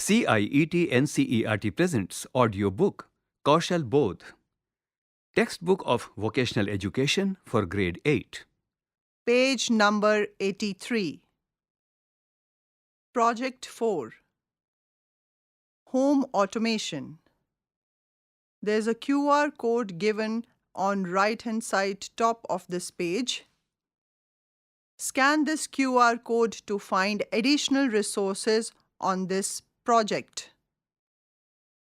CIET NCERT presents audiobook Kaushal Bodh, textbook of vocational education for grade 8. Page number 83. Project 4. Home Automation. There's a QR code given on right-hand side top of this page. Scan this QR code to find additional resources on this project.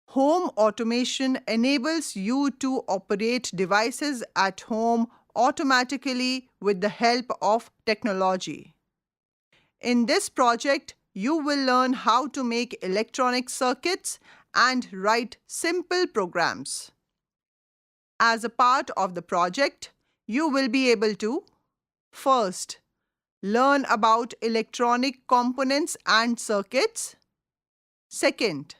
Home automation enables you to operate devices at home automatically with the help of technology. In this project, you will learn how to make electronic circuits and write simple programs. As a part of the project, you will be able to first, learn about electronic components and circuits. Second,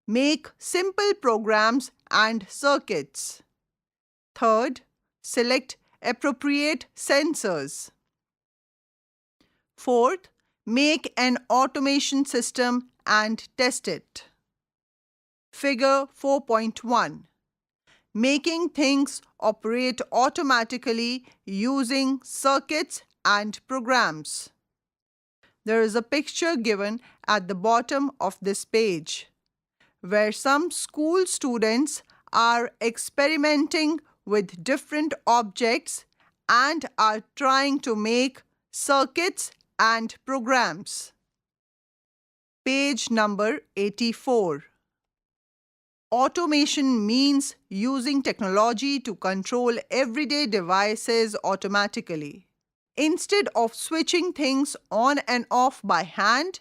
make simple programs and circuits. Third, select appropriate sensors. Fourth, make an automation system and test it. Figure 4.1. Making things operate automatically using circuits and programs. There is a picture given at the bottom of this page, where some school students are experimenting with different objects and are trying to make circuits and programs. Page number 84. Automation means using technology to control everyday devices automatically. Instead of switching things on and off by hand,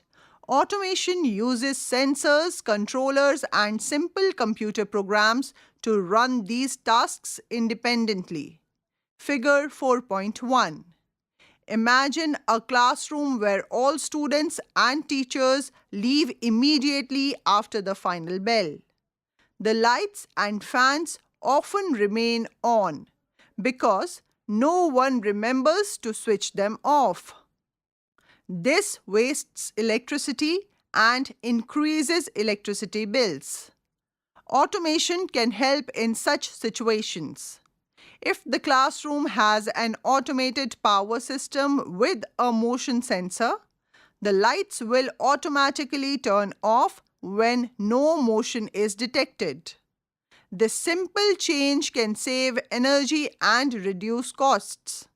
automation uses sensors, controllers, and simple computer programs to run these tasks independently. Figure 4.1. Imagine a classroom where all students and teachers leave immediately after the final bell. The lights and fans often remain on because no one remembers to switch them off. This wastes electricity and increases electricity bills. Automation can help in such situations. If the classroom has an automated power system with a motion sensor, the lights will automatically turn off when no motion is detected. This simple change can save energy and reduce costs.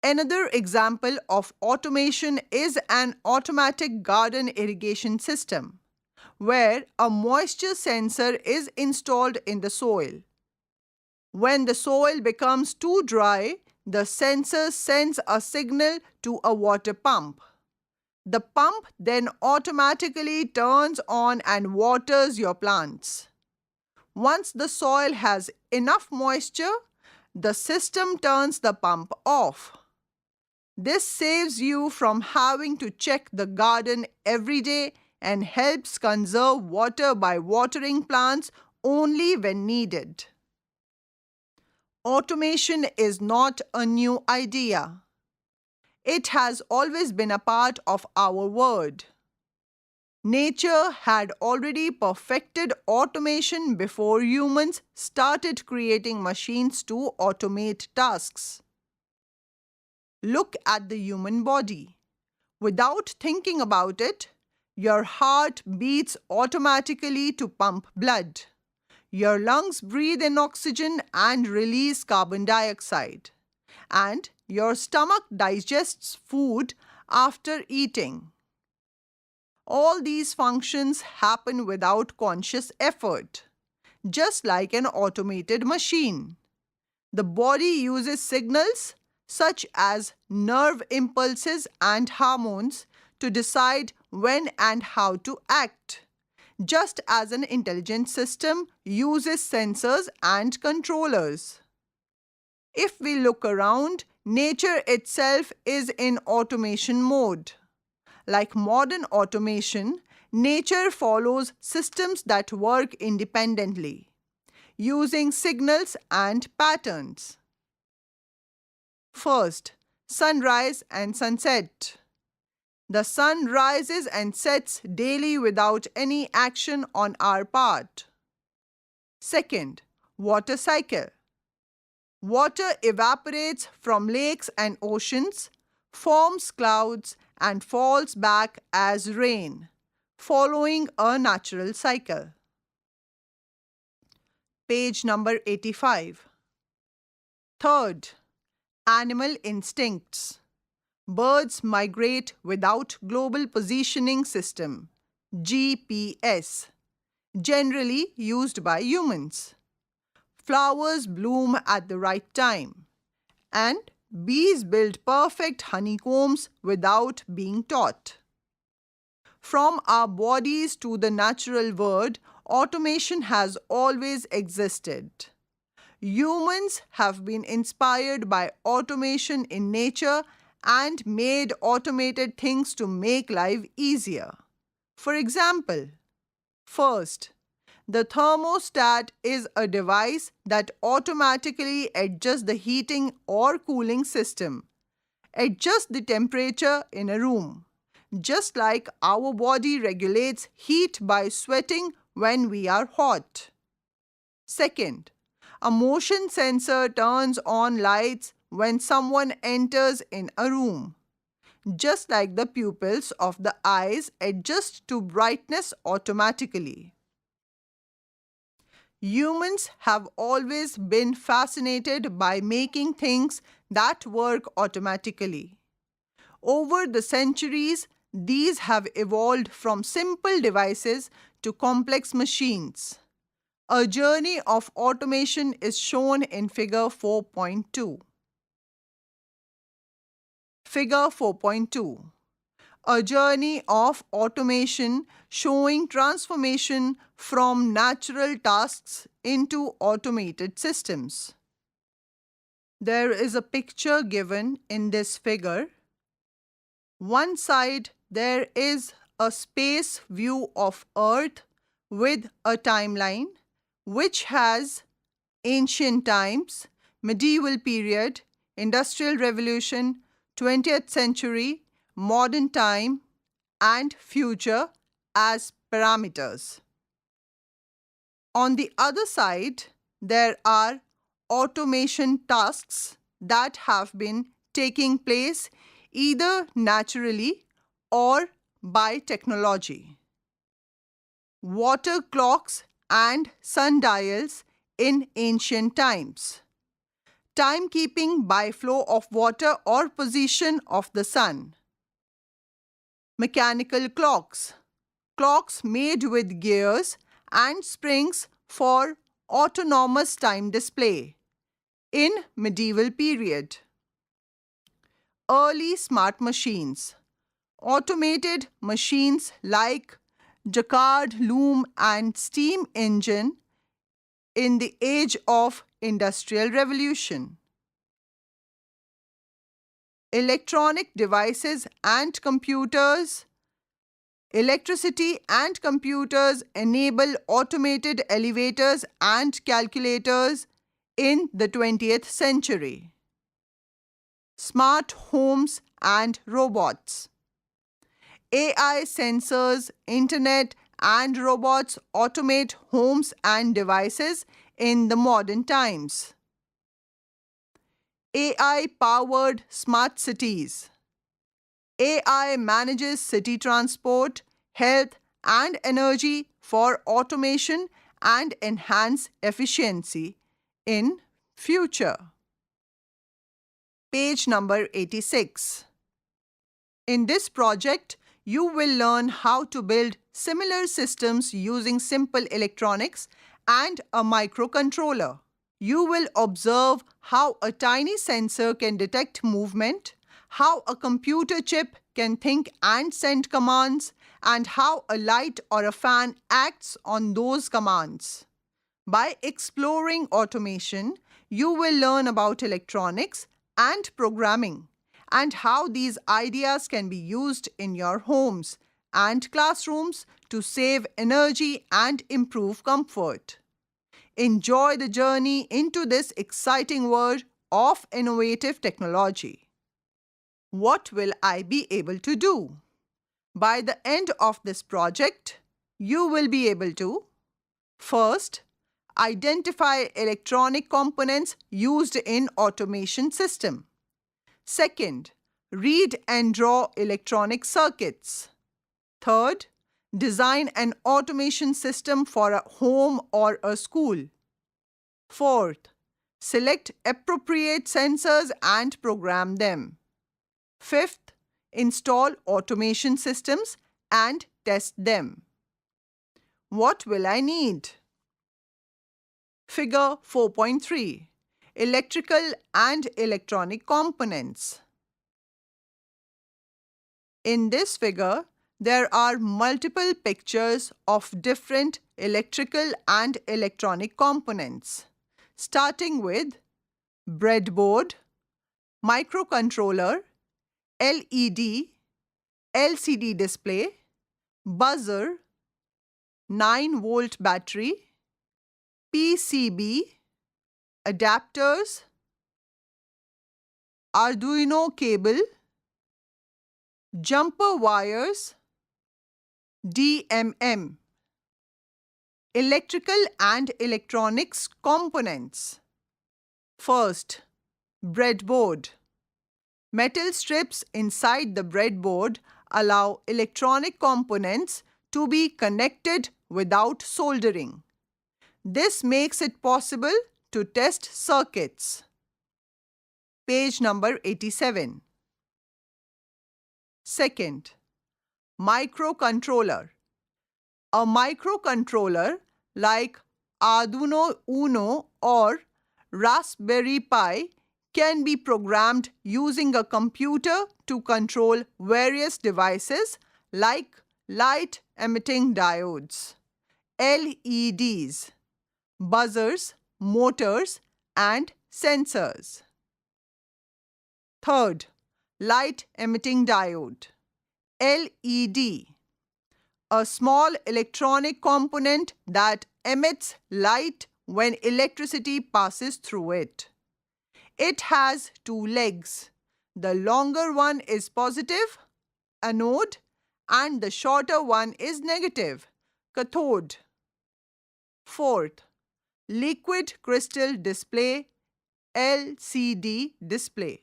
Another example of automation is an automatic garden irrigation system, where a moisture sensor is installed in the soil. When the soil becomes too dry, the sensor sends a signal to a water pump. The pump then automatically turns on and waters your plants. Once the soil has enough moisture, the system turns the pump off. This saves you from having to check the garden every day and helps conserve water by watering plants only when needed. Automation is not a new idea. It has always been a part of our world. Nature had already perfected automation before humans started creating machines to automate tasks. Look at the human body. Without thinking about it, your heart beats automatically to pump blood. Your lungs breathe in oxygen and release carbon dioxide. And your stomach digests food after eating. All these functions happen without conscious effort, just like an automated machine. The body uses signals such as nerve impulses and hormones to decide when and how to act, just as an intelligent system uses sensors and controllers. If we look around, nature itself is in automation mode. Like modern automation, nature follows systems that work independently, using signals and patterns. First, sunrise and sunset. The sun rises and sets daily without any action on our part. Second, water cycle. Water evaporates from lakes and oceans, forms clouds, and falls back as rain, following a natural cycle. Page number 85. Third, animal instincts. Birds migrate without global positioning system, GPS, generally used by humans. Flowers bloom at the right time, and bees build perfect honeycombs without being taught. From our bodies to the natural world, automation has always existed. Humans have been inspired by automation in nature and made automated things to make life easier. For example, first, the thermostat is a device that automatically adjusts the heating or cooling system, adjusts the temperature in a room, just like our body regulates heat by sweating when we are hot. Second, a motion sensor turns on lights when someone enters in a room, just like the pupils of the eyes adjust to brightness automatically. Humans have always been fascinated by making things that work automatically. Over the centuries, these have evolved from simple devices to complex machines. A journey of automation is shown in Figure 4.2. Figure 4.2. A journey of automation showing transformation from natural tasks into automated systems. There is a picture given in this figure. One side there is a space view of Earth with a timeline which has ancient times, medieval period, industrial revolution, 20th century, modern time, and future as parameters. On the other side, there are automation tasks that have been taking place either naturally or by technology. Water clocks and sundials in ancient times. Timekeeping by flow of water or position of the sun. Mechanical clocks. Clocks made with gears and springs for autonomous time display in medieval period. Early smart machines. Automated machines like Jacquard loom and steam engine in the age of Industrial Revolution. Electronic devices and computers. Electricity and computers enable automated elevators and calculators in the 20th century. Smart homes and robots. AI sensors, internet, and robots automate homes and devices in the modern times. AI-powered smart cities. AI manages city transport, health, and energy for automation and enhance efficiency in future. Page number 86. In this project, you will learn how to build similar systems using simple electronics and a microcontroller. You will observe how a tiny sensor can detect movement, how a computer chip can think and send commands, and how a light or a fan acts on those commands. By exploring automation, you will learn about electronics and programming, and how these ideas can be used in your homes and classrooms to save energy and improve comfort. Enjoy the journey into this exciting world of innovative technology. What will I be able to do? By the end of this project, you will be able to first, identify electronic components used in automation system. Second, read and draw electronic circuits. Third, design an automation system for a home or a school. Fourth, select appropriate sensors and program them. Fifth, install automation systems and test them. What will I need? Figure 4.3. Electrical and electronic components. In this figure, there are multiple pictures of different electrical and electronic components, starting with breadboard, microcontroller, LED, LCD display, buzzer, 9-volt battery, PCB, adapters, Arduino cable, jumper wires, DMM. Electrical and electronics components. First, breadboard. Metal strips inside the breadboard allow electronic components to be connected without soldering. This makes it possible to test circuits. Page number 87. Second, microcontroller. A microcontroller like Arduino Uno or Raspberry Pi can be programmed using a computer to control various devices like light-emitting diodes, LEDs, buzzers, motors, and sensors. Third, light-emitting diode, LED, a small electronic component that emits light when electricity passes through it. It has two legs. The longer one is positive, anode, and the shorter one is negative, cathode. Fourth, liquid crystal display, LCD display.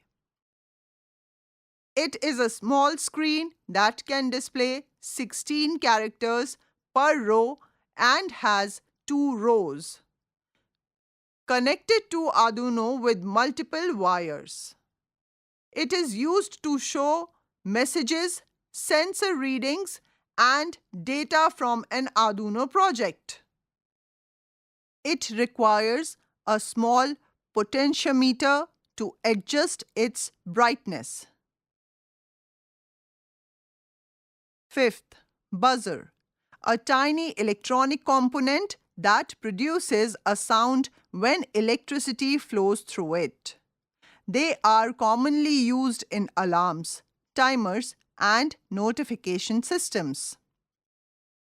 It is a small screen that can display 16 characters per row and has 2 rows. Connected to Arduino with multiple wires. It is used to show messages, sensor readings, and data from an Arduino project. It requires a small potentiometer to adjust its brightness. Fifth, buzzer, a tiny electronic component that produces a sound when electricity flows through it. They are commonly used in alarms, timers, and notification systems.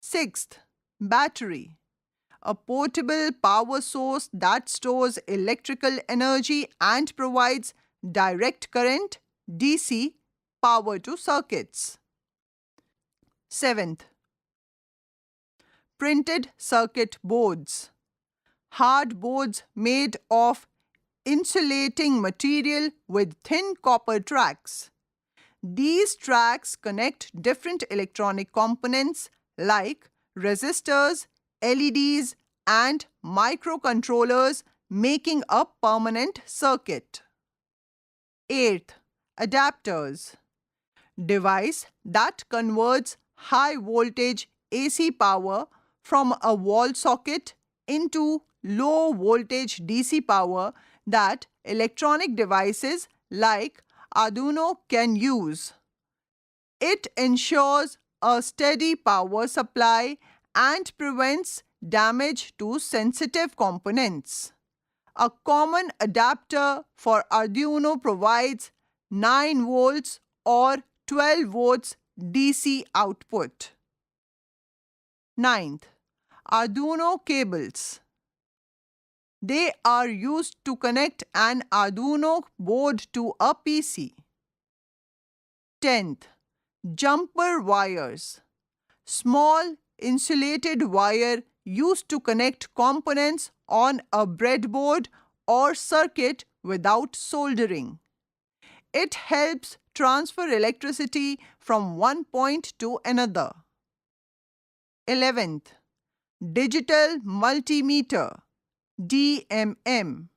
Sixth, battery, a portable power source that stores electrical energy and provides direct current, DC, power to circuits. Seventh, printed circuit boards, hard boards made of insulating material with thin copper tracks. These tracks connect different electronic components like resistors, LEDs, and microcontrollers, making a permanent circuit. Eighth, adapters, device that converts high voltage AC power from a wall socket into low voltage DC power that electronic devices like Arduino can use. It ensures a steady power supply and prevents damage to sensitive components. A common adapter for Arduino provides 9 volts or 12 volts DC output. Ninth, Arduino cables. They are used to connect an Arduino board to a PC. 10th, Jumper wires. Small insulated wire used to connect components on a breadboard or circuit without soldering. It helps transfer electricity from one point to another. 11th. Digital multimeter DMM.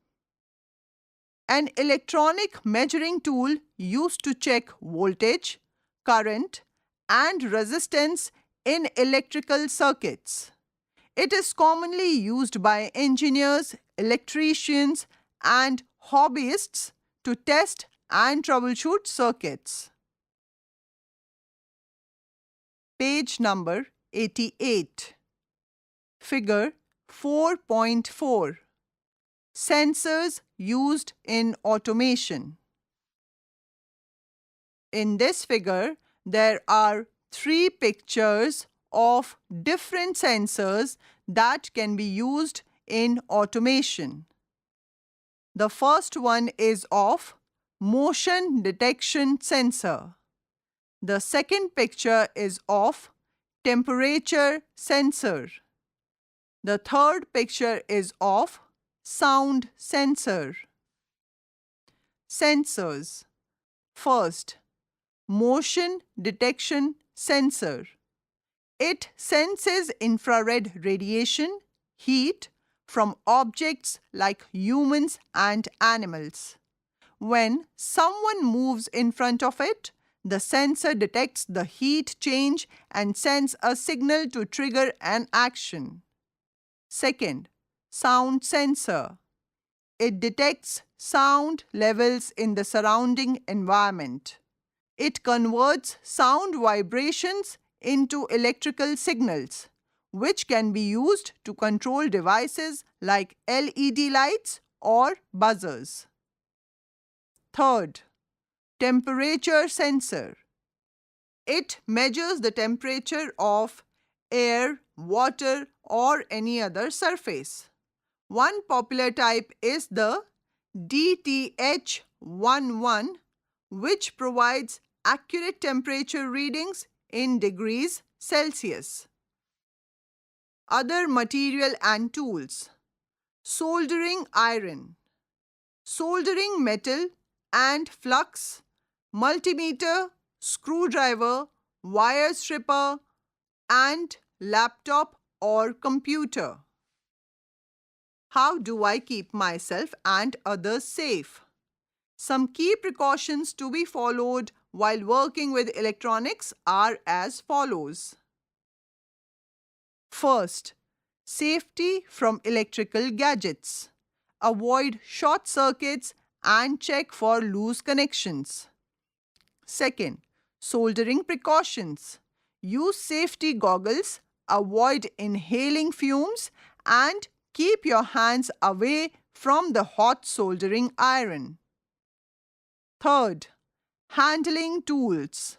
An electronic measuring tool used to check voltage, current, and resistance in electrical circuits. It is commonly used by engineers, electricians, and hobbyists to test and troubleshoot circuits. Page number 88. Figure 4.4. Sensors used in automation. In this figure, there are 3 pictures of different sensors that can be used in automation. The first one is of motion detection sensor. The second picture is of temperature sensor. The third picture is of sound sensor. Sensors. First, motion detection sensor. It senses infrared radiation, heat, from objects like humans and animals. When someone moves in front of it, the sensor detects the heat change and sends a signal to trigger an action. Second, sound sensor. It detects sound levels in the surrounding environment. It converts sound vibrations into electrical signals, which can be used to control devices like LED lights or buzzers. Third, temperature sensor. It measures the temperature of air, water, or any other surface. One popular type is the DTH11, which provides accurate temperature readings in degrees Celsius. Other material and tools. Soldering iron. Soldering metal and flux, multimeter, screwdriver, wire stripper, and laptop or computer. How do I keep myself and others safe? Some key precautions to be followed while working with electronics are as follows. First, safety from electrical gadgets. Avoid short circuits and check for loose connections. Second, soldering precautions. Use safety goggles, avoid inhaling fumes, and keep your hands away from the hot soldering iron. Third, handling tools.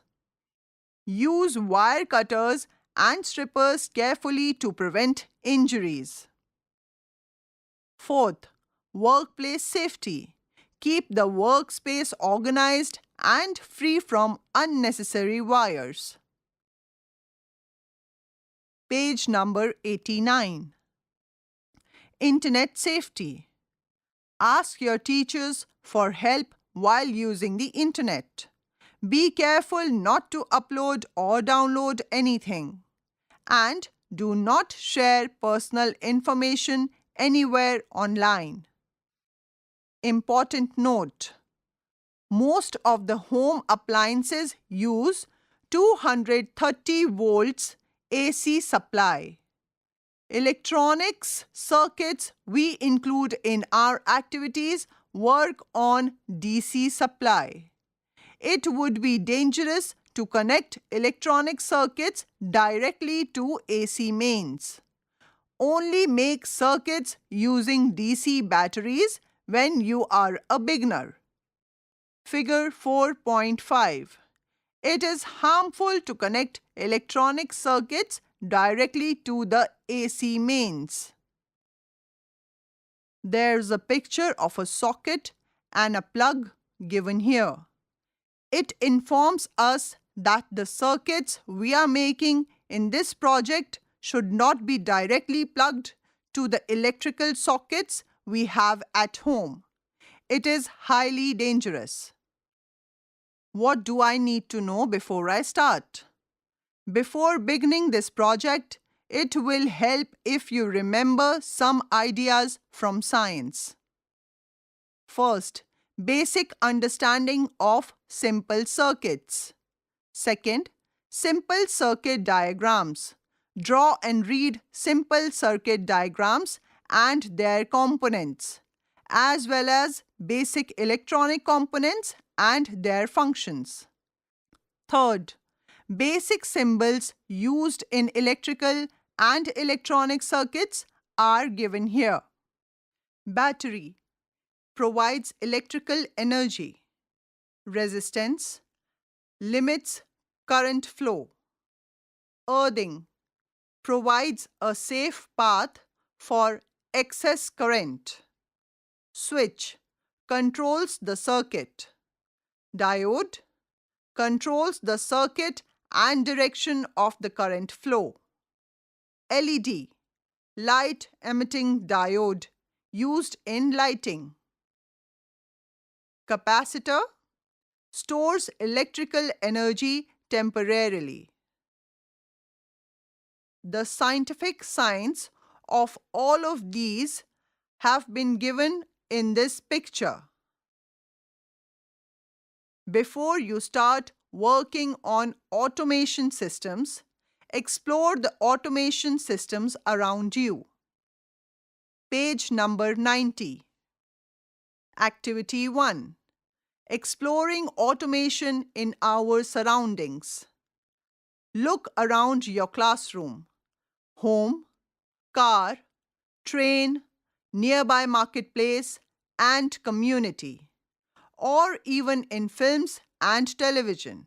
Use wire cutters and strippers carefully to prevent injuries. Fourth, workplace safety. Keep the workspace organized and free from unnecessary wires. Page number 89. Internet safety. Ask your teachers for help while using the internet. Be careful not to upload or download anything. And do not share personal information anywhere online. Important note: most of the home appliances use 230 volts AC supply. Electronics circuits we include in our activities work on DC supply. It would be dangerous to connect electronic circuits directly to AC mains. Only make circuits using DC batteries when you are a beginner. Figure 4.5. It is harmful to connect electronic circuits directly to the AC mains. There's a picture of a socket and a plug given here. It informs us that the circuits we are making in this project should not be directly plugged to the electrical sockets we have at home. It is highly dangerous. What do I need to know before I start? Before beginning this project, it will help if you remember some ideas from science. First, basic understanding of simple circuits. Second, simple circuit diagrams. Draw and read simple circuit diagrams and their components, as well as basic electronic components and their functions. Third, basic symbols used in electrical and electronic circuits are given here. Battery provides electrical energy. Resistance limits current flow. Earthing provides a safe path for excess current. Switch controls the circuit. Diode controls the circuit and direction of the current flow. LED, light emitting diode, used in lighting. Capacitor stores electrical energy temporarily. The scientific signs of all of these have been given in this picture. Before you start working on automation systems, explore the automation systems around you. Page number 90. Activity 1. Exploring automation in our surroundings. Look around your classroom, home, car, train, nearby marketplace, and community, or even in films and television.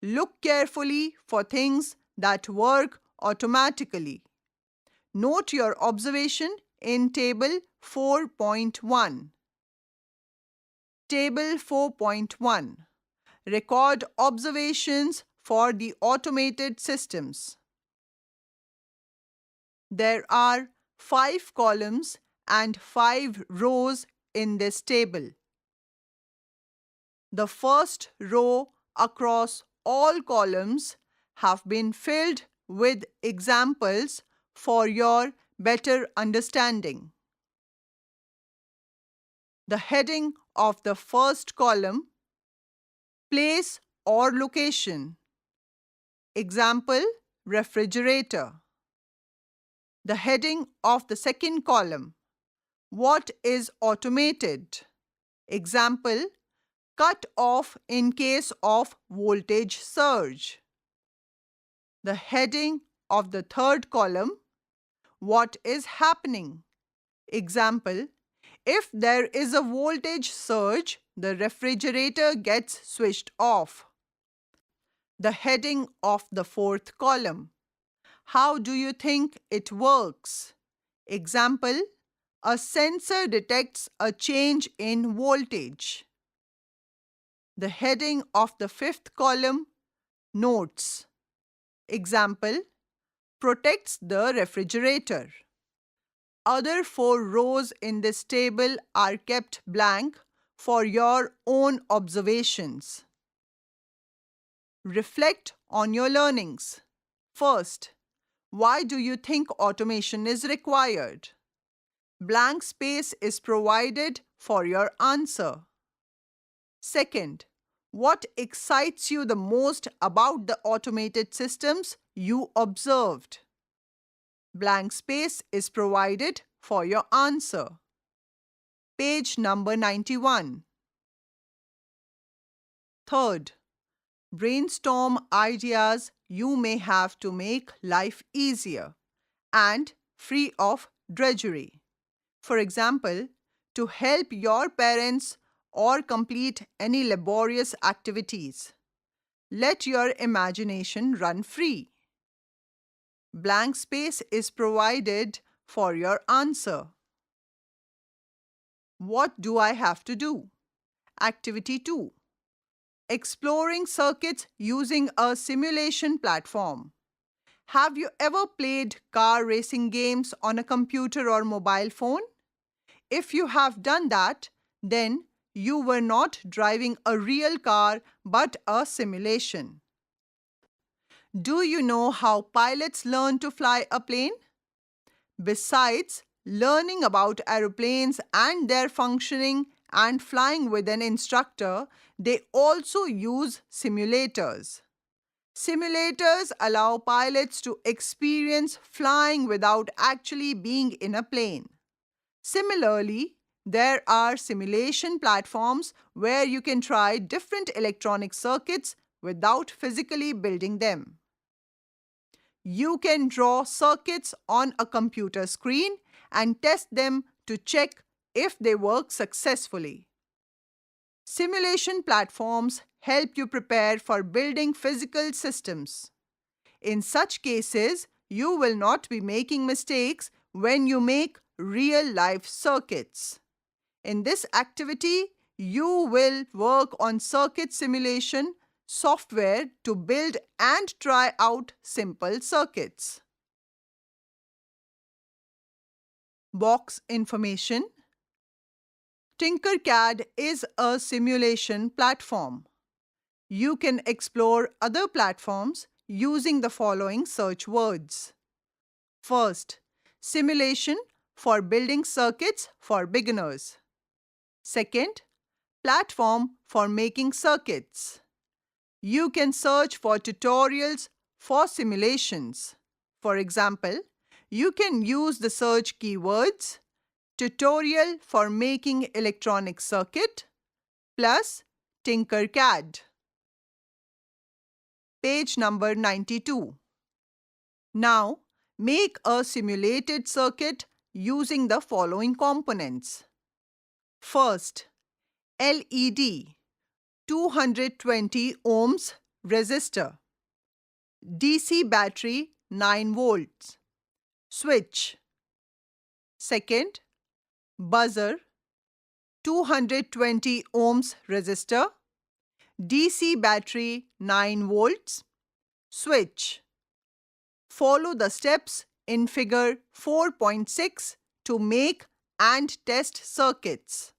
Look carefully for things that work automatically. Note your observation in Table 4.1. Table 4.1. Record observations for the automated systems. There are 5 columns and 5 rows in this table. The first row across all columns have been filled with examples for your better understanding. The heading of the first column, place or location. Example, refrigerator. The heading of the second column, what is automated? Example, cut off in case of voltage surge. The heading of the third column, what is happening? Example, if there is a voltage surge, the refrigerator gets switched off. The heading of the fourth column, how do you think it works? Example, a sensor detects a change in voltage. The heading of the fifth column, notes. Example, protects the refrigerator. Other 4 rows in this table are kept blank for your own observations. Reflect on your learnings. First, why do you think automation is required? Blank space is provided for your answer. Second, what excites you the most about the automated systems you observed? Blank space is provided for your answer. Page number 91. Third, brainstorm ideas you may have to make life easier and free of drudgery. For example, to help your parents or complete any laborious activities. Let your imagination run free. Blank space is provided for your answer. What do I have to do? Activity 2. exploring circuits using a simulation platform. Have you ever played car racing games on a computer or mobile phone? If you have done that, then you were not driving a real car but a simulation. Do you know how pilots learn to fly a plane? Besides learning about aeroplanes and their functioning and flying with an instructor, they also use simulators. Simulators allow pilots to experience flying without actually being in a plane. Similarly, there are simulation platforms where you can try different electronic circuits without physically building them. You can draw circuits on a computer screen and test them to check if they work successfully. Simulation platforms help you prepare for building physical systems. In such cases, you will not be making mistakes when you make real-life circuits. In this activity, you will work on circuit simulation software to build and try out simple circuits. Box information. Tinkercad is a simulation platform. You can explore other platforms using the following search words. First, simulation for building circuits for beginners. Second, platform for making circuits. You can search for tutorials for simulations. For example, you can use the search keywords tutorial for making electronic circuit plus Tinkercad. Page number 92. Now, make a simulated circuit using the following components. First, LED 220 ohms resistor, DC battery 9 volts, switch. Second, buzzer 220 ohms resistor, DC battery 9 volts, switch. Follow the steps in figure 4.6 to make and test circuits.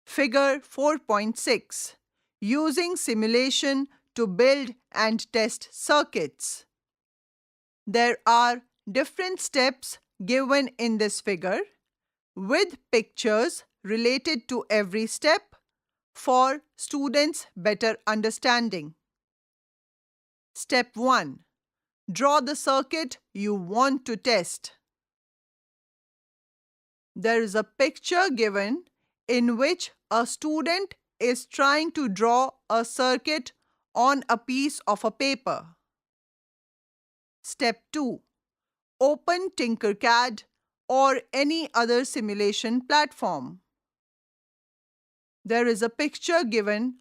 Figure 4.6. Using simulation to build and test circuits. There are different steps given in this figure with pictures related to every step for students' better understanding. Step 1. Draw the circuit you want to test. There is a picture given in which a student is trying to draw a circuit on a piece of a paper. Step 2. Open Tinkercad or any other simulation platform. There is a picture given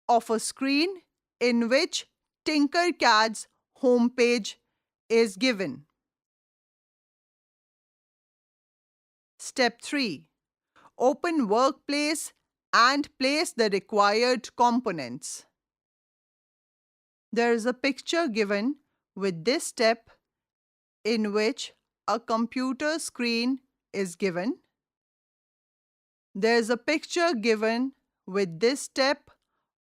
of a screen in which Tinkercad's home page is given. Step 3. Open Workplace and place the required components. There is a picture given with this step in which a computer screen is given. There is a picture given with this step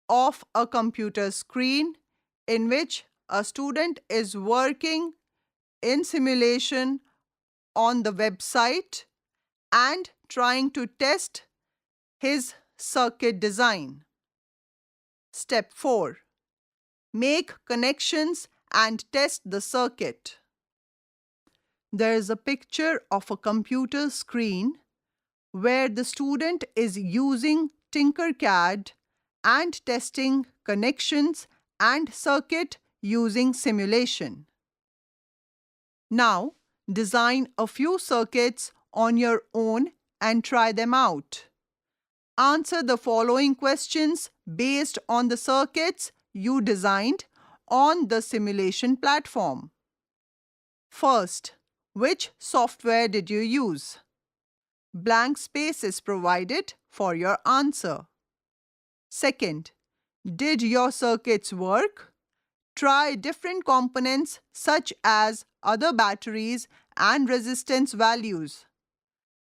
of a computer screen in which a student is working in simulation on the website and trying to test his circuit design. Step 4. Make connections and test the circuit. There is a picture of a computer screen where the student is using Tinkercad and testing connections and circuit using simulation. Now, design a few circuits on your own and try them out. Answer the following questions based on the circuits you designed on the simulation platform. First, which software did you use? Blank space is provided for your answer. Second, Did your circuits work? Try different components such as other batteries and resistance values.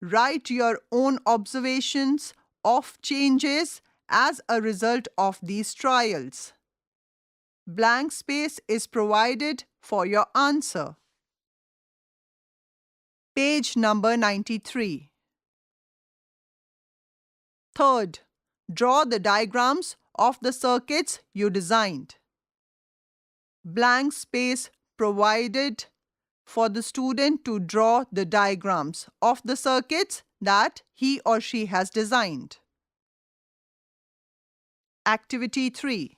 Write your own observations of changes as a result of these trials. Blank space is provided for your answer. Page number 93. Third, draw the diagrams of the circuits you designed. Blank space provided for the student to draw the diagrams of the circuits that he or she has designed. Activity 3.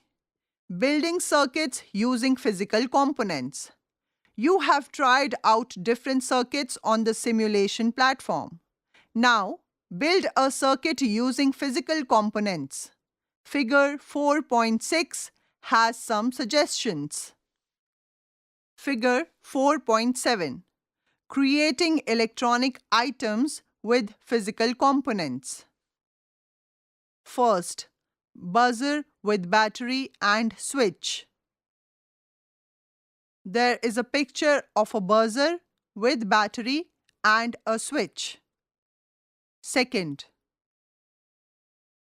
Building circuits using physical components. You have tried out different circuits on the simulation platform. Now, build a circuit using physical components. Figure 4.6 has some suggestions. Figure 4.7. Creating electronic items with physical components. First, buzzer with battery and switch. There is a picture of a buzzer with battery and a switch. Second,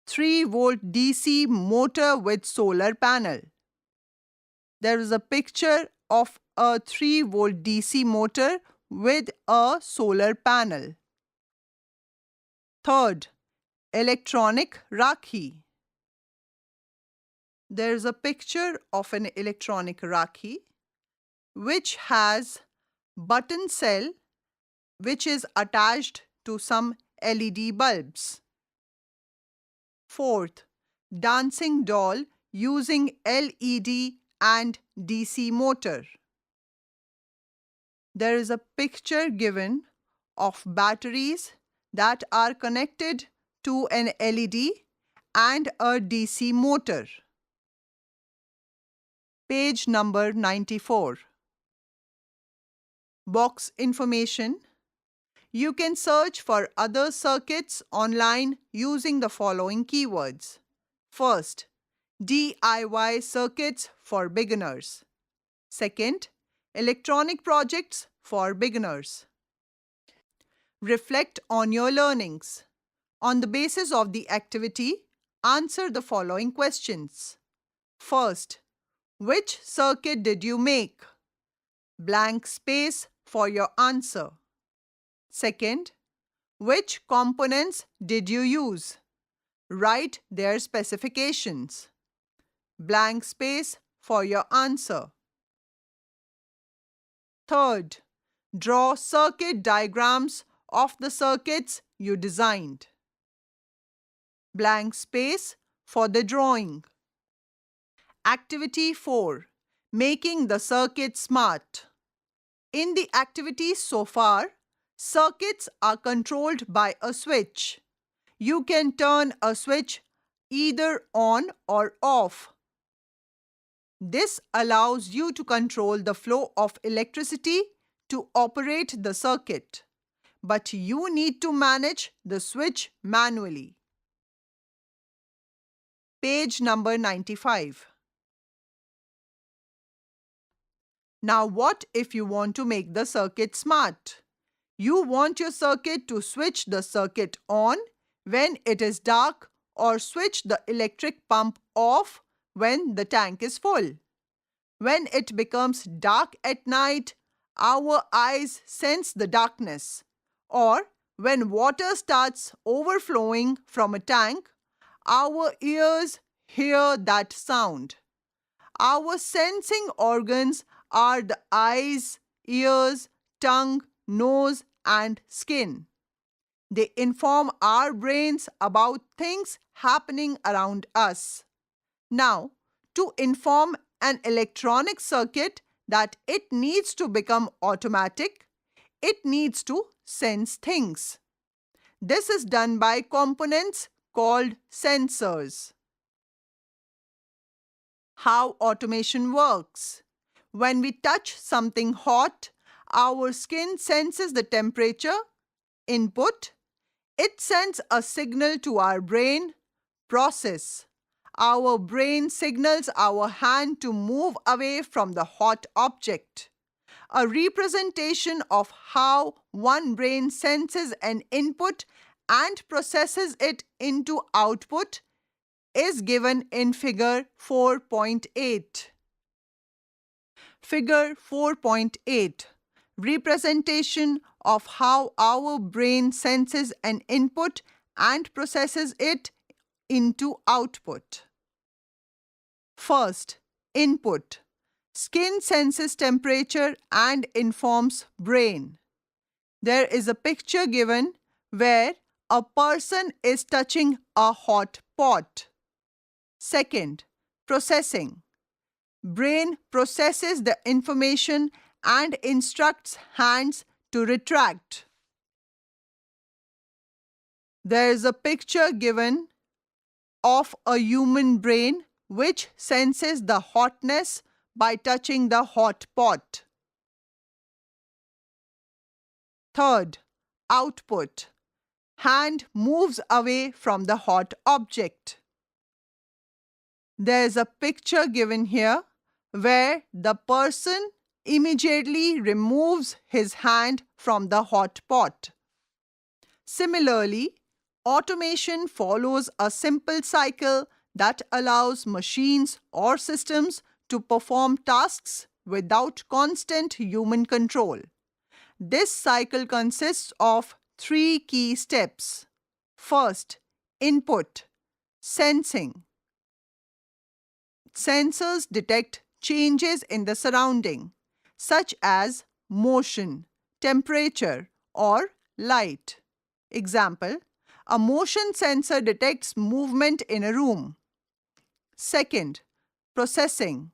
3-volt DC motor with solar panel. There is a picture of a 3-volt DC motor with a solar panel. Third, electronic rakhi. There is a picture of an electronic rakhi which has button cell which is attached to some LED bulbs. Fourth, dancing doll using LED and DC motor. There is a picture given of batteries that are connected to an LED and a DC motor. Page number 94. Box information. You can search for other circuits online using the following keywords. First, DIY circuits for beginners. Second, electronic projects for beginners. Reflect on your learnings. On the basis of the activity, answer the following questions. First, which circuit did you make? Blank space for your answer. Second, which components did you use? Write their specifications. Blank space for your answer. Third, draw circuit diagrams of the circuits you designed. Blank space for the drawing. Activity 4. Making the circuit smart. In the activities so far, circuits are controlled by a switch. You can turn a switch either on or off. This allows you to control the flow of electricity to operate the circuit, but you need to manage the switch manually. Page number 95. Now, what if you want to make the circuit smart? You want your circuit to switch the circuit on when it is dark or switch the electric pump off when the tank is full. When it becomes dark at night, our eyes sense the darkness. Or when water starts overflowing from a tank, our ears hear that sound. Our sensing organs are the eyes, ears, tongue, nose, and skin. They inform our brains about things happening around us. Now, to inform an electronic circuit that it needs to become automatic, it needs to sense things. This is done by components called sensors. How automation works. When we touch something hot, our skin senses the temperature input. It sends a signal to our brain process. Our brain signals our hand to move away from the hot object. A representation of how one brain senses an input and processes it into output is given in Figure 4.8. Figure 4.8. Representation of how our brain senses an input and processes it into output. First, input. Skin senses temperature and informs brain. There is a picture given where a person is touching a hot pot. Second, processing. Brain processes the information and instructs hands to retract. There is a picture given of a human brain which senses the hotness by touching the hot pot. Third, output. Hand moves away from the hot object. There is a picture given here where the person immediately removes his hand from the hot pot. Similarly, automation follows a simple cycle that allows machines or systems to perform tasks without constant human control. This cycle consists of 3 key steps. First, input, sensing. Sensors detect changes in the surrounding, such as motion, temperature, or light. Example, a motion sensor detects movement in a room. Second, processing,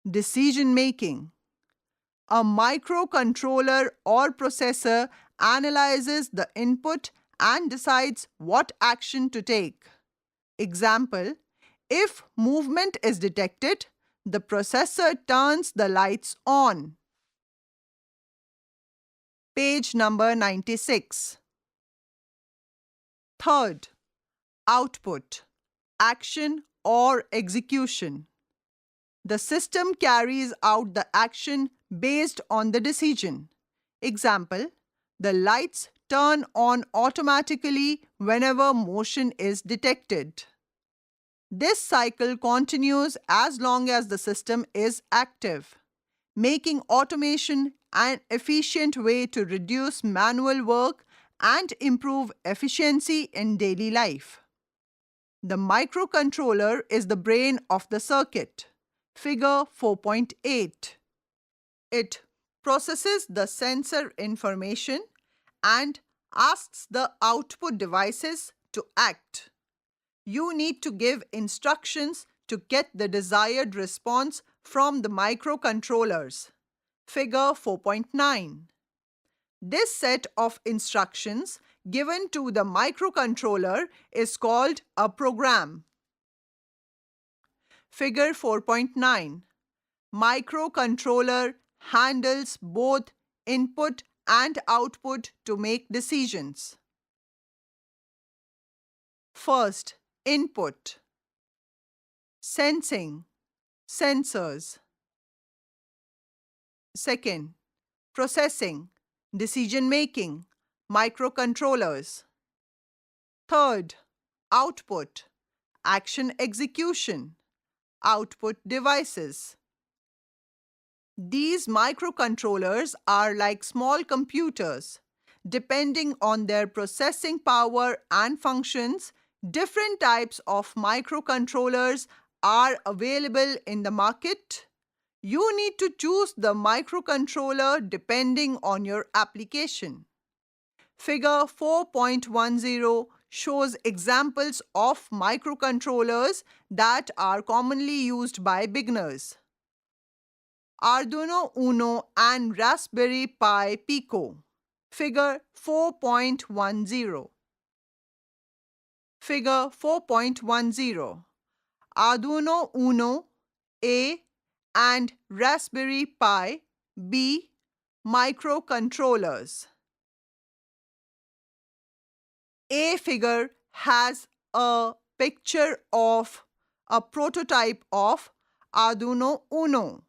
decision making. A microcontroller or processor analyzes the input and decides what action to take. Example, if movement is detected, the processor turns the lights on. Page number 96. Third, output, action or execution. The system carries out the action based on the decision. Example, the lights turn on automatically whenever motion is detected. This cycle continues as long as the system is active, making automation an efficient way to reduce manual work and improve efficiency in daily life. The microcontroller is the brain of the circuit. Figure 4.8. It processes the sensor information and asks the output devices to act. You need to give instructions to get the desired response from the microcontrollers. Figure 4.9. This set of instructions given to the microcontroller is called a program. Figure 4.9. Microcontroller handles both input and output to make decisions. First, input. Sensing, sensors. Second, processing, decision making, microcontrollers. Third, output, action execution, output devices. These microcontrollers are like small computers. Depending on their processing power and functions, different types of microcontrollers are available in the market. You need to choose the microcontroller depending on your application. Figure 4.10 shows examples of microcontrollers that are commonly used by beginners. Arduino Uno and Raspberry Pi Pico. Figure 4.10. Figure 4.10. Arduino Uno A and Raspberry Pi B microcontrollers. A figure has a picture of a prototype of Arduino Uno.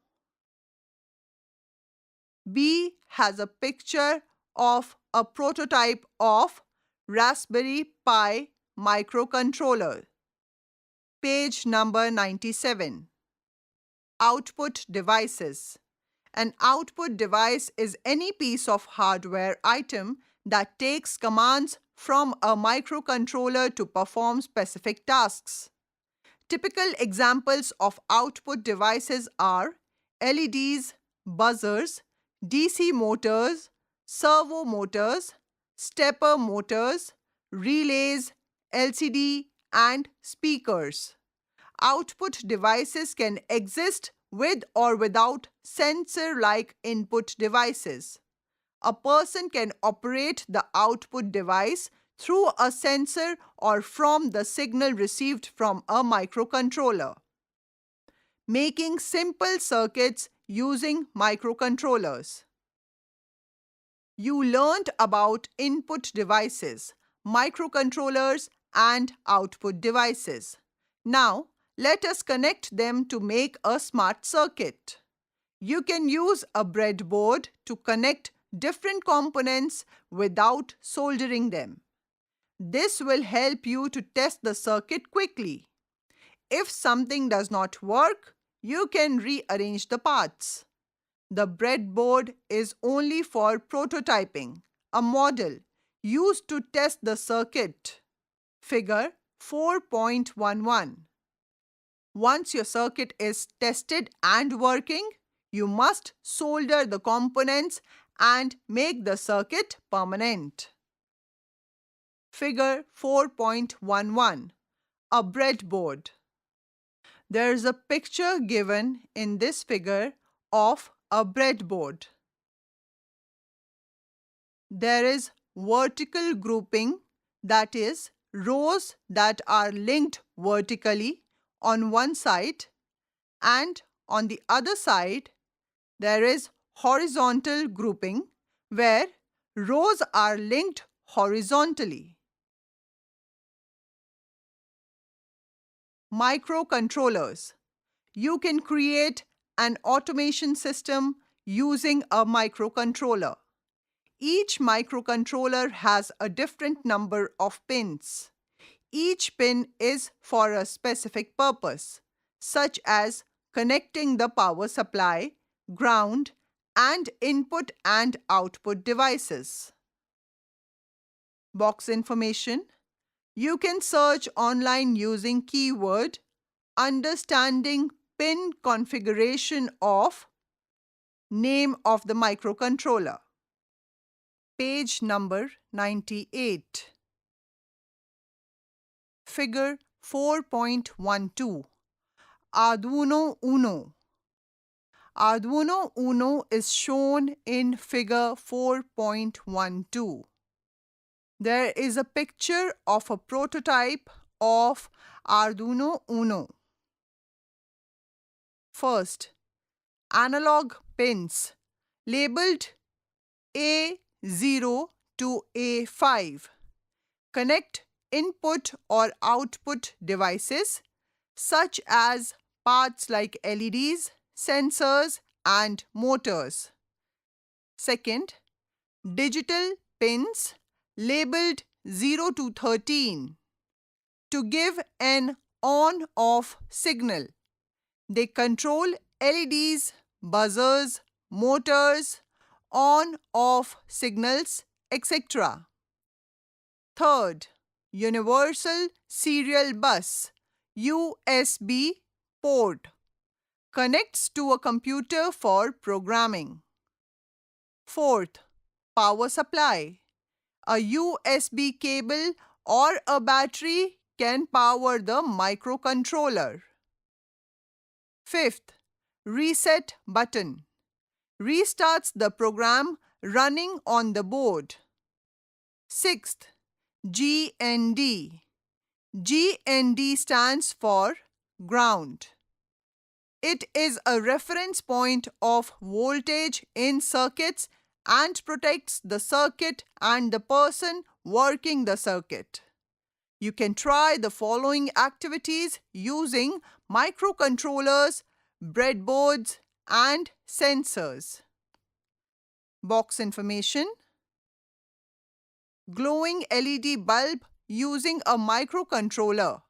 B has a picture of a prototype of Raspberry Pi microcontroller. Page number 97. Output devices. An output device is any piece of hardware item that takes commands from a microcontroller to perform specific tasks. Typical examples of output devices are LEDs, buzzers, DC motors, servo motors, stepper motors, relays, LCD, and speakers. Output devices can exist with or without sensor-like input devices. A person can operate the output device through a sensor or from the signal received from a microcontroller. Making simple circuits using microcontrollers. You learned about input devices, microcontrollers, and output devices. Now, let us connect them to make a smart circuit. You can use a breadboard to connect different components without soldering them. This will help you to test the circuit quickly. If something does not work, you can rearrange the parts. The breadboard is only for prototyping, a model used to test the circuit. Figure 4.11. Once your circuit is tested and working, you must solder the components and make the circuit permanent. Figure 4.11. A breadboard. There is a picture given in this figure of a breadboard. There is vertical grouping, that is, rows that are linked vertically on one side, and on the other side there is horizontal grouping where rows are linked horizontally. Microcontrollers. You can create an automation system using a microcontroller. Each microcontroller has a different number of pins. Each pin is for a specific purpose, such as connecting the power supply, ground, and input and output devices. Box information. You can search online using keyword understanding pin configuration of name of the microcontroller. Page number 98. Figure 4.12. Arduino Uno. Arduino Uno is shown in figure 4.12. There is a picture of a prototype of Arduino Uno. First, analog pins labeled A0 to A5 connect input or output devices such as parts like LEDs, sensors, and motors. Second, digital pins labeled 0 to 13 to give an on-off signal. They control LEDs, buzzers, motors, on-off signals, etc. Third, Universal Serial Bus USB port connects to a computer for programming. Fourth, power supply. A USB cable or a battery can power the microcontroller. Fifth, reset button restarts the program running on the board. Sixth, GND. GND stands for ground. It is a reference point of voltage in circuits and protects the circuit and the person working the circuit. You can try the following activities using microcontrollers, breadboards, and sensors. Box information. Glowing LED bulb using a microcontroller.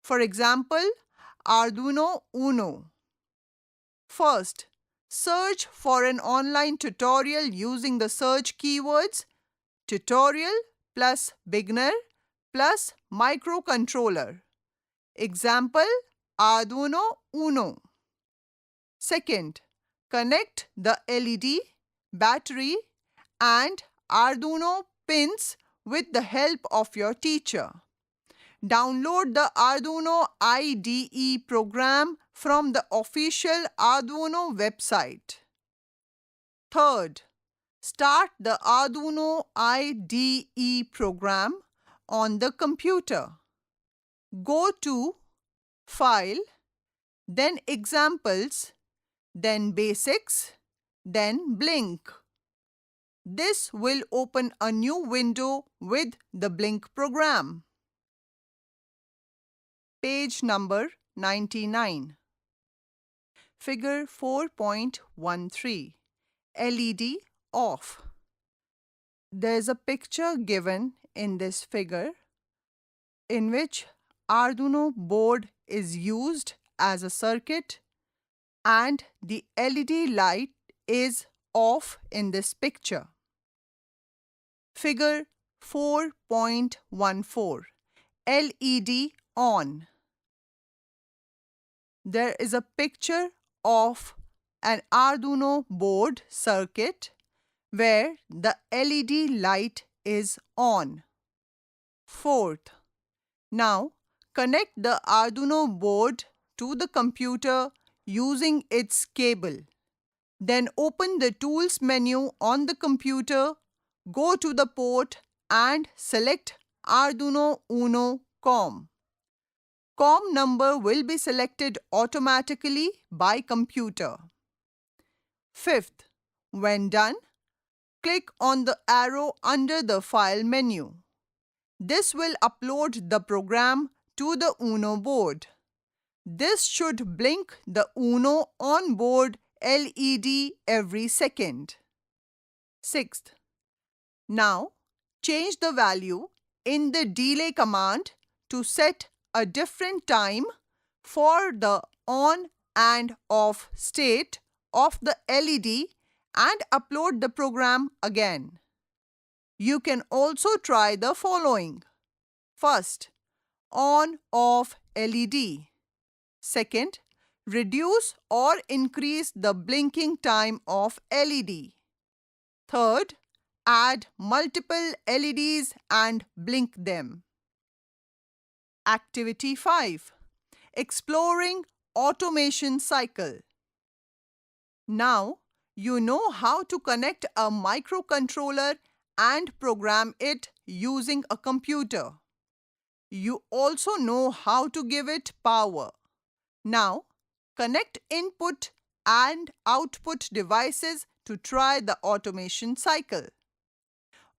For example, Arduino Uno. First, search for an online tutorial using the search keywords tutorial plus beginner plus microcontroller. Example, Arduino Uno. Second, connect the LED, battery, and Arduino pins with the help of your teacher. Download the Arduino IDE program from the official Arduino website. Third, start the Arduino IDE program on the computer. Go to File, then Examples, then Basics, then Blink. This will open a new window with the Blink program. Page number 99. Figure 4.13. LED off. There's a picture given in this figure in which Arduino board is used as a circuit and the LED light is off in this picture. Figure 4.14. LED on. There is a picture of an Arduino board circuit where the LED light is on. Fourth, now connect the Arduino board to the computer using its cable. Then open the Tools menu on the computer, go to the port and select Arduino Uno COM. COM number will be selected automatically by computer. Fifth, when done, click on the arrow under the File menu. This will upload the program to the Uno board. This should blink the Uno on-board LED every second. Sixth, now change the value in the delay command to set a different time for the on and off state of the LED and upload the program again. You can also try the following. First, on-off LED. Second, reduce or increase the blinking time of LED. Third, add multiple LEDs and blink them. Activity 5. Exploring automation cycle. Now, you know how to connect a microcontroller and program it using a computer. You also know how to give it power. Now, connect input and output devices to try the automation cycle.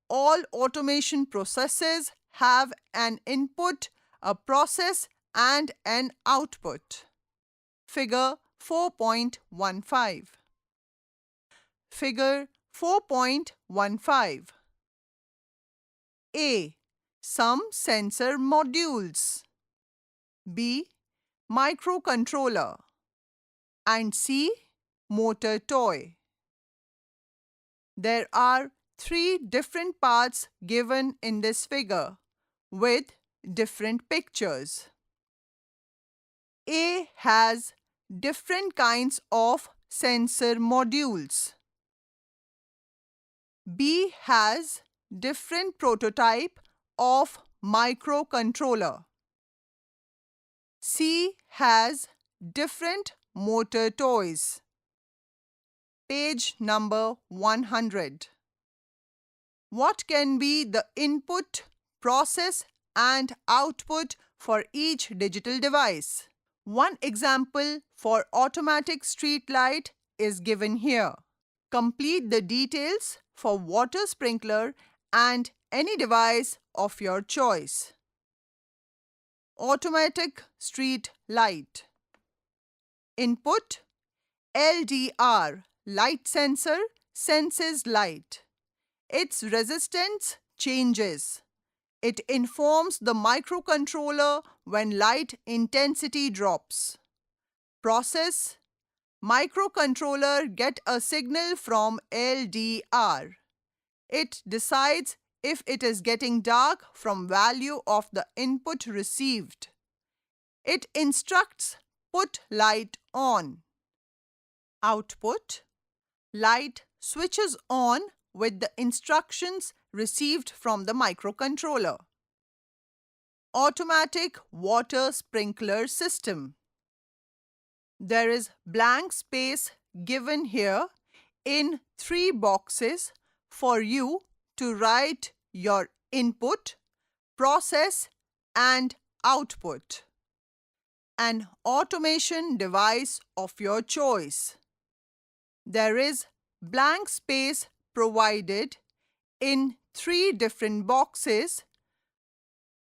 All automation processes have an input, a process, and an output. Figure 4.15. Figure 4.15. A. Some sensor modules. B. Microcontroller. And C. Motor toy. There are 3 different parts given in this figure with different pictures. A has different kinds of sensor modules. B has different prototype of microcontroller. C has different motor toys. Page number 100. What can be the input, process, and output for each digital device? One example for automatic street light is given here. Complete the details for water sprinkler and any device of your choice. automatic street light. Input: LDR, light sensor, senses light. Its resistance changes. It informs the microcontroller when light intensity drops. Process: microcontroller get a signal from LDR. It decides if it is getting dark from value of the input received. It instructs put light on. Output: light switches on with the instructions received from the microcontroller. Automatic water sprinkler system. There is blank space given here in 3 boxes for you to write your input, process and output. An automation device of your choice. There is blank space provided in 3 different boxes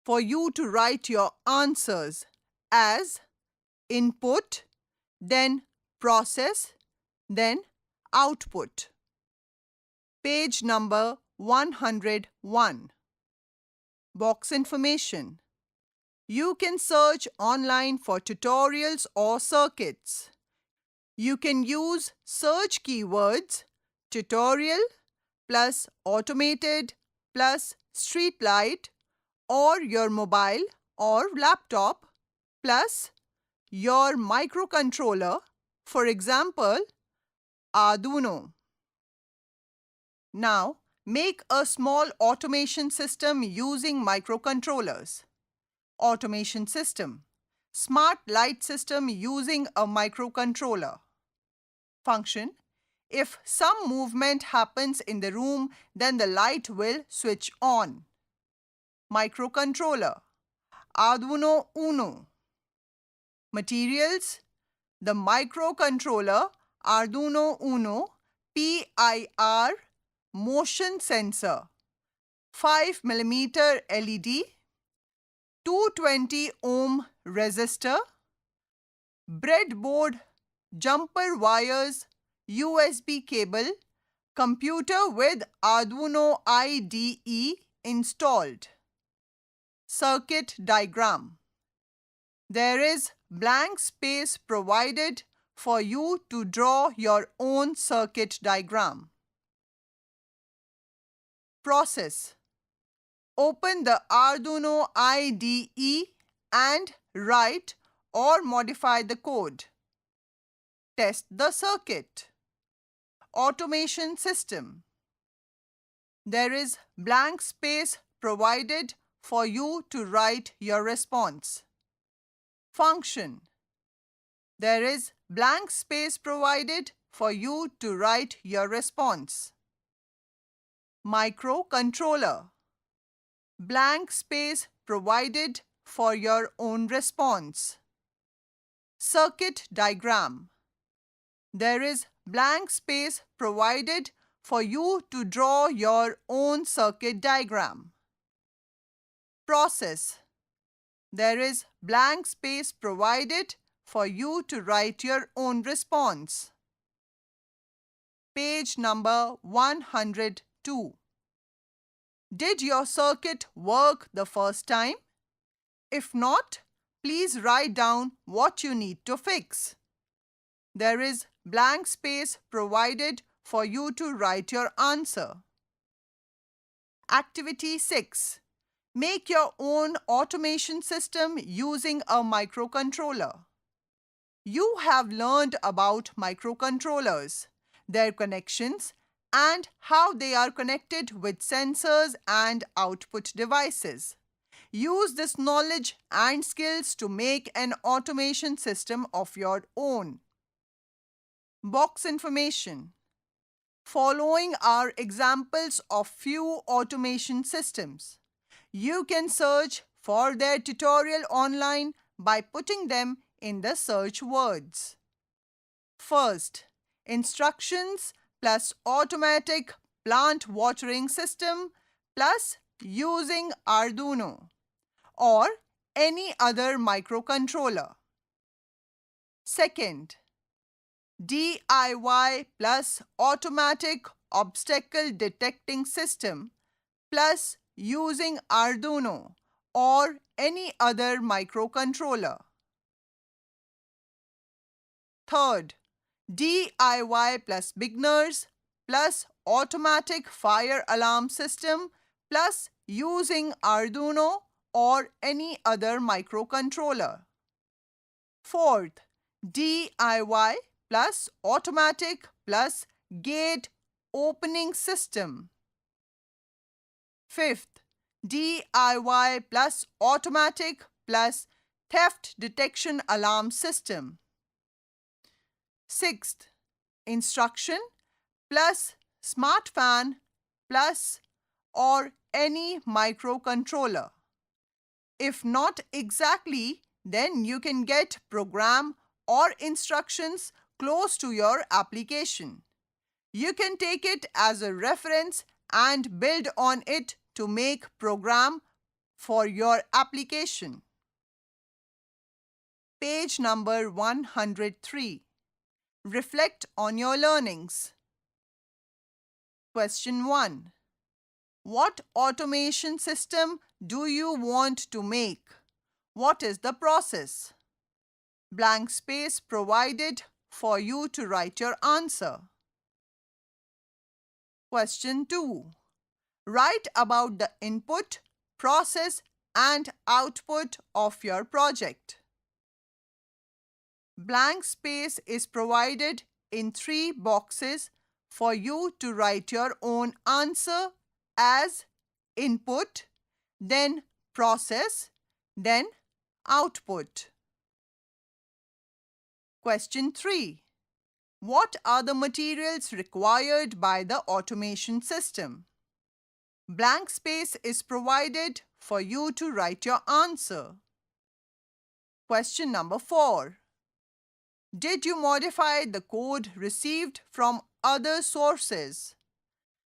for you to write your answers as input, then process, then output. Page number 101. Box information. You can search online for tutorials or circuits. You can use search keywords tutorial plus automated plus street light or your mobile or laptop plus your microcontroller, for example, Arduino. Now, make a small automation system using microcontrollers. Automation system. Smart light system using a microcontroller. Function. If some movement happens in the room, then the light will switch on. Microcontroller. Arduino Uno. Materials. The microcontroller Arduino Uno PIR motion sensor, 5mm LED, 220 ohm resistor, breadboard, jumper wires, USB cable, computer with Arduino IDE installed. Circuit diagram. There is blank space provided for you to draw your own circuit diagram. Process. Open the Arduino IDE and write or modify the code. Test the circuit. Automation system. There is blank space provided for you to write your response. Function. There is blank space provided for you to write your response. Microcontroller. Blank space provided for your own response. Circuit diagram. There is blank space provided for you to draw your own circuit diagram. Process. There is blank space provided for you to write your own response. Page number 102. Did your circuit work the first time? If not, please write down what you need to fix. There is blank space provided for you to write your answer. Activity 6. Make your own automation system using a microcontroller. You have learned about microcontrollers, their connections, and how they are connected with sensors and output devices. Use this knowledge and skills to make an automation system of your own. Box information. Following are examples of few automation systems. You can search for their tutorial online by putting them in the search words. First, instructions plus automatic plant watering system plus using Arduino, or any other microcontroller. Second, DIY plus automatic obstacle detecting system plus using Arduino or any other microcontroller. Third, DIY plus beginners plus automatic fire alarm system plus using Arduino or any other microcontroller. Fourth, DIY plus automatic plus gate opening system. Fifth, DIY plus automatic plus theft detection alarm system. Sixth, instruction plus smart fan plus or any microcontroller. If not exactly, then you can get program or instructions close to your application. You can take it as a reference and build on it to make program for your application. Page number 103. Reflect on your learnings. Question 1. What automation system do you want to make? What is the process? Blank space provided for you to write your answer. Question 2. Write about the input, process, and output of your project. Blank space is provided in 3 boxes for you to write your own answer as input, then process, then output. Question 3. What are the materials required by the automation system? Blank space is provided for you to write your answer. Question number 4. Did you modify the code received from other sources?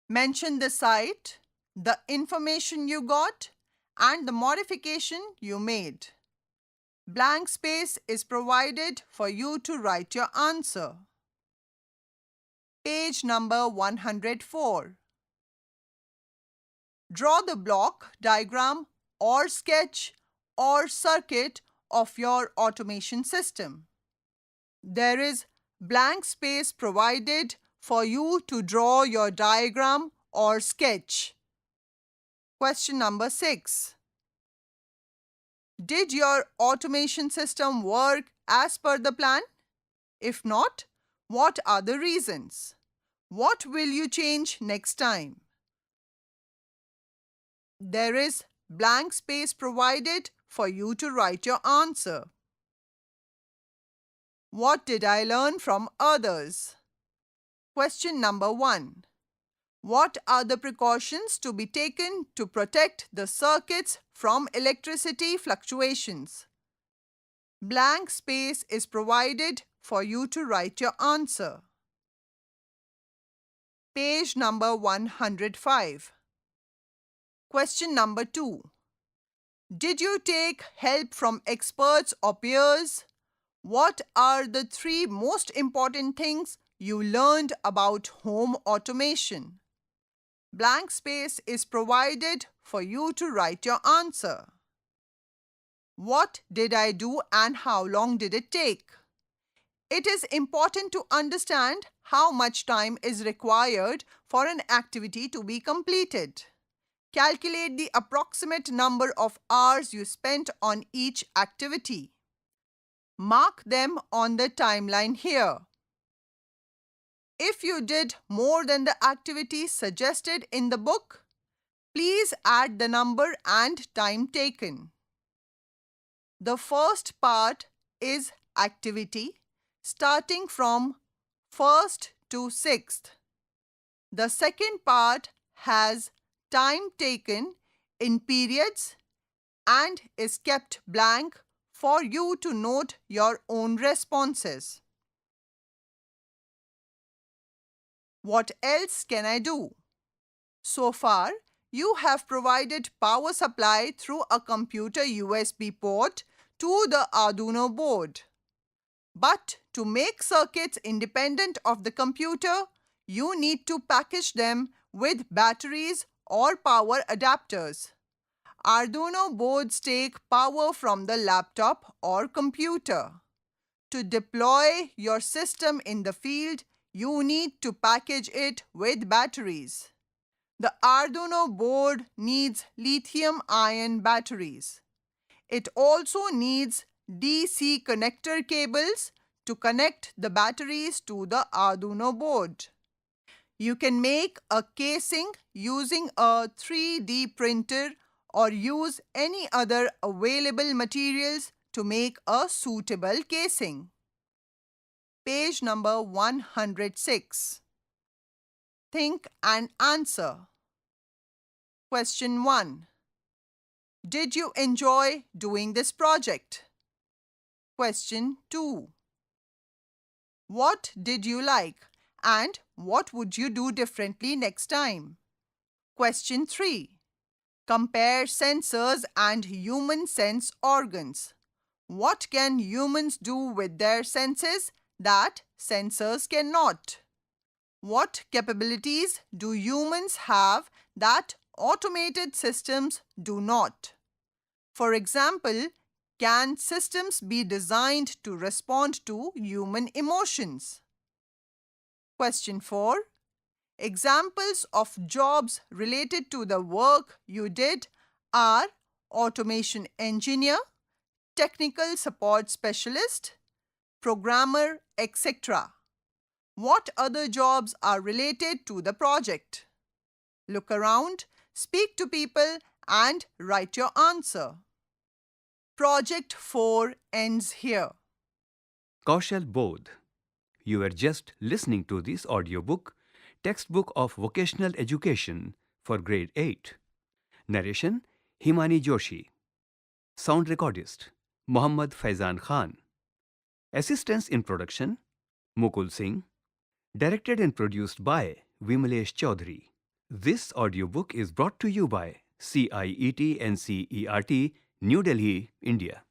Mention the site, the information you got, and the modification you made. Blank space is provided for you to write your answer. Page number 104. Draw the block diagram or sketch or circuit of your automation system. There is blank space provided for you to draw your diagram or sketch. Question number 6. Did your automation system work as per the plan? If not, what are the reasons? What will you change next time? There is blank space provided for you to write your answer. What did I learn from others? Question number 1. What are the precautions to be taken to protect the circuits from electricity fluctuations? Blank space is provided for you to write your answer. Page number 105. Question number 2. Did you take help from experts or peers? What are the 3 most important things you learned about home automation? Blank space is provided for you to write your answer. What did I do and how long did it take? It is important to understand how much time is required for an activity to be completed. Calculate the approximate number of hours you spent on each activity. Mark them on the timeline here. If you did more than the activity suggested in the book, please add the number and time taken. The first part is activity starting from 1st to 6th. The second part has time taken in periods and is kept blank for you to note your own responses. What else can I do? So far, you have provided power supply through a computer USB port to the Arduino board. But to make circuits independent of the computer, you need to package them with batteries or power adapters. Arduino boards take power from the laptop or computer. To deploy your system in the field, you need to package it with batteries. The Arduino board needs lithium-ion batteries. It also needs DC connector cables to connect the batteries to the Arduino board. You can make a casing using a 3D printer or use any other available materials to make a suitable casing. Page number 106. Think and answer. Question 1. Did you enjoy doing this project? Question 2. What did you like and what would you do differently next time? Question 3. Compare sensors and human sense organs. What can humans do with their senses that sensors cannot? What capabilities do humans have that automated systems do not? For example, can systems be designed to respond to human emotions? Question 4. Examples of jobs related to the work you did are automation engineer, technical support specialist, programmer, etc. What other jobs are related to the project? Look around, speak to people, and write your answer. Project 4 ends here. Kaushal Bodh. You are just listening to this audiobook, Textbook of Vocational Education for Grade 8. Narration Himani Joshi. Sound recordist Mohammad Faizan Khan. Assistance in production Mukul Singh. Directed and produced by Vimalesh Chaudhary. This audiobook is brought to you by CIET NCERT, New Delhi, India.